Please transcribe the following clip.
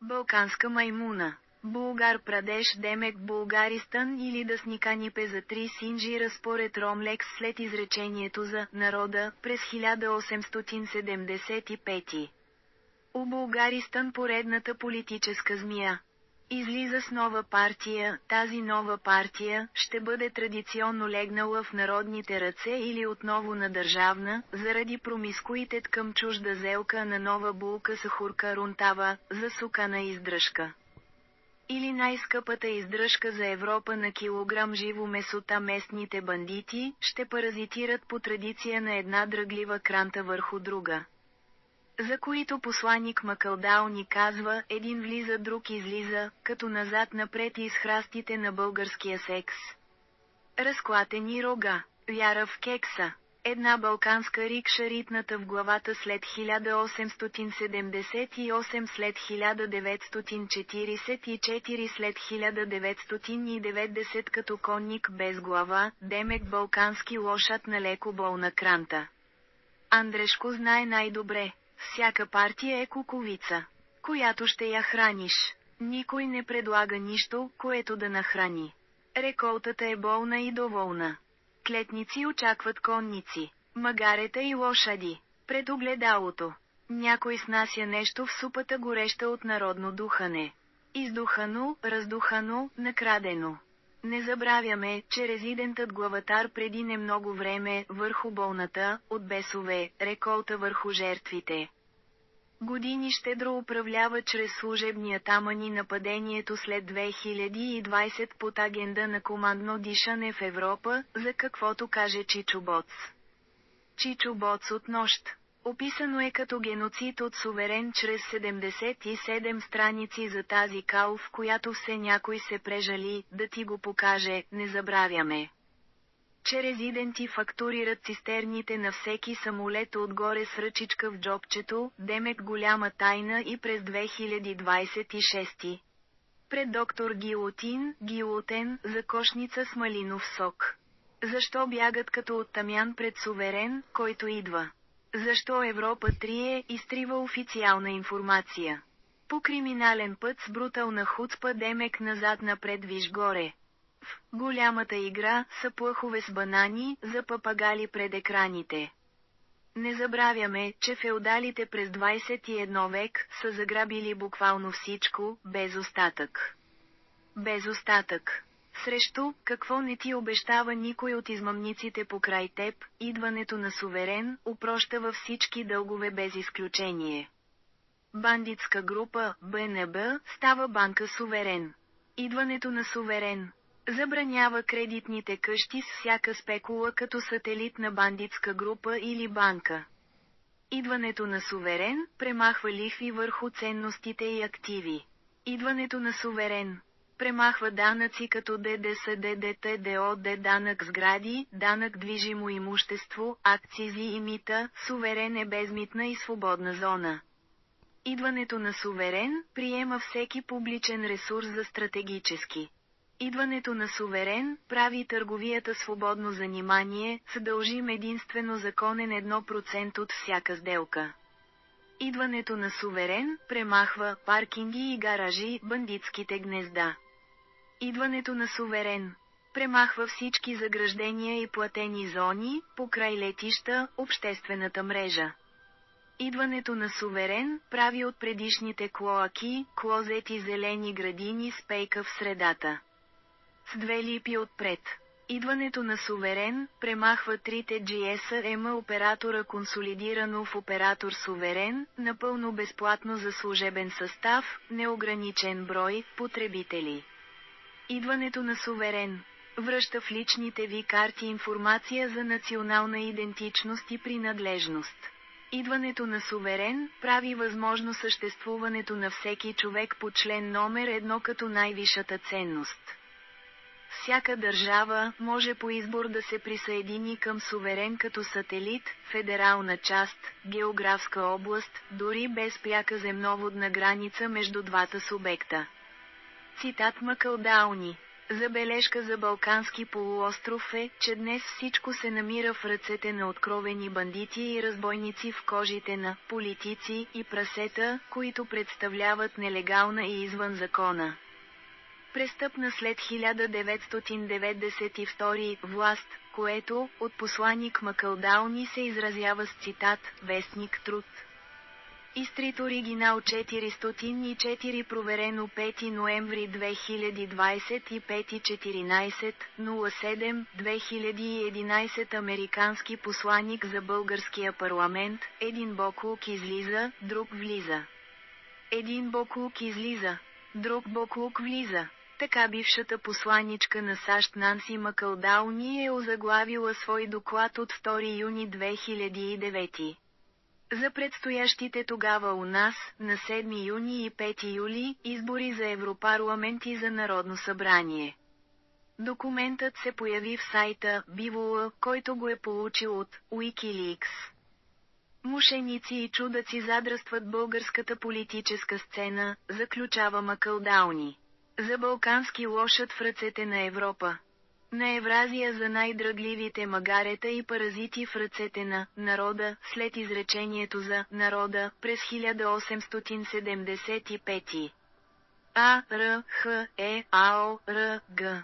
Балканска маймуна. Булгар Прадеш Демек Булгаристан или да сниканипе за 3 синджира според Ромлекс след изречението за «народа» през 1875. У Булгаристан поредната политическа змия. Излиза с нова партия, тази нова партия ще бъде традиционно легнала в народните ръце или отново на държавна, заради промискуитет към чужда зелка на нова булка сахурка рунтава, за сукана издръжка. Или най-скъпата издръжка за Европа на килограм живо месота местните бандити, ще паразитират по традиция на една дръглива кранта върху друга. За които посланик Макълдал ни казва, един влиза, друг излиза, като назад-напред из храстите на българския секс. Разклатени рога, вяра в кекса. Една балканска рикша ритната в главата след 1878 след 1944 след 1990 като конник без глава, демек балкански лошад на леко болна кранта. Андрешко знае най-добре. Всяка партия е куковица, която ще я храниш. Никой не предлага нищо, което да нахрани. Реколтата е болна и доволна. Клетници очакват конници, магарета и лошади. Пред огледалото. Някой снася нещо в супата гореща от народно духане. Издухано, раздухано, накрадено. Не забравяме, че резидентът главатар преди не много време, върху болната, от бесове, реколта върху жертвите. Години щедро управлява чрез служебния тамани нападението след 2020 под агенда на командно дишане в Европа, за каквото каже Чичо Боц. Чичо Боц от нощ. Описано е като геноцид от суверен чрез 77 страници за тази кал, в която все някой се прежали, да ти го покаже, не забравяме. Че резиденти фактурират цистерните на всеки самолет отгоре с ръчичка в джобчето, демек голяма тайна и през 2026. Пред доктор Гилотен, за кошница с малинов сок. Защо бягат като от тамян пред суверен, който идва? Защо Европа трие, изтрива официална информация? По криминален път с брутална хуцпа демек назад-напред виж горе. В голямата игра са плъхове с банани, за папагали пред екраните. Не забравяме, че феодалите през 21 век са заграбили буквално всичко, без остатък. Без остатък. Срещу, какво не ти обещава никой от измамниците покрай теб, идването на суверен, опрощава всички дългове без изключение. Бандитска група, БНБ, става банка суверен. Идването на суверен. Забранява кредитните къщи с всяка спекула като сателит на бандитска група или банка. Идването на суверен, премахва лихви върху ценностите и активи. Идването на суверен. Премахва данъци като ДДС, ДДТ, ДОД, данък сгради, данък движимо имущество, акцизи и мита, суверен е безмитна и свободна зона. Идването на суверен, приема всеки публичен ресурс за стратегически. Идването на суверен, прави търговията свободно занимание, с дължим единствено законен 1% от всяка сделка. Идването на суверен, премахва паркинги и гаражи, бандитските гнезда. Идването на суверен. Премахва всички заграждения и платени зони, покрай летища, обществената мрежа. Идването на суверен, прави от предишните клоаки, клозети зелени градини с пейка в средата. С 2 липи отпред. Идването на суверен, премахва трите GSM оператора консолидирано в оператор суверен, напълно безплатно за служебен състав, неограничен брой, потребители. Идването на суверен. Връща в личните ви карти информация за национална идентичност и принадлежност. Идването на суверен, прави възможно съществуването на всеки човек по член номер 1 като най-висшата ценност. Всяка държава може по избор да се присъедини към суверен като сателит, федерална част, географска област, дори без пряка земноводна граница между двата субекта. Цитат Макълдауни. Забележка за Балкански полуостров е, че днес всичко се намира в ръцете на откровени бандити и разбойници в кожите на политици и прасета, които представляват нелегална и извън закона престъпна след 1992 власт, което, от посланик Макълдауни се изразява с цитат, вестник Труд. Изтрит оригинал 404 проверено 5 ноември 2025 14.07.2011 американски посланик за българския парламент, един боклук излиза, друг влиза. Един боклук излиза, друг боклук влиза. Така бившата посланичка на САЩ Нанси Макълдауни е озаглавила свой доклад от 2 юни 2009. За предстоящите тогава у нас, на 7 юни и 5 юли, избори за Европарламент и за Народно събрание. Документът се появи в сайта Bivol, който го е получил от Wikileaks. Мошеници и чудаци задръстват българската политическа сцена, заключава Макълдауни. За балкански лошад в ръцете на Европа. На Евразия за най-дръгливите магарета и паразити в ръцете на народа, след изречението за народа през 1875. А. Р. Х. Е. А. О. Р. Г.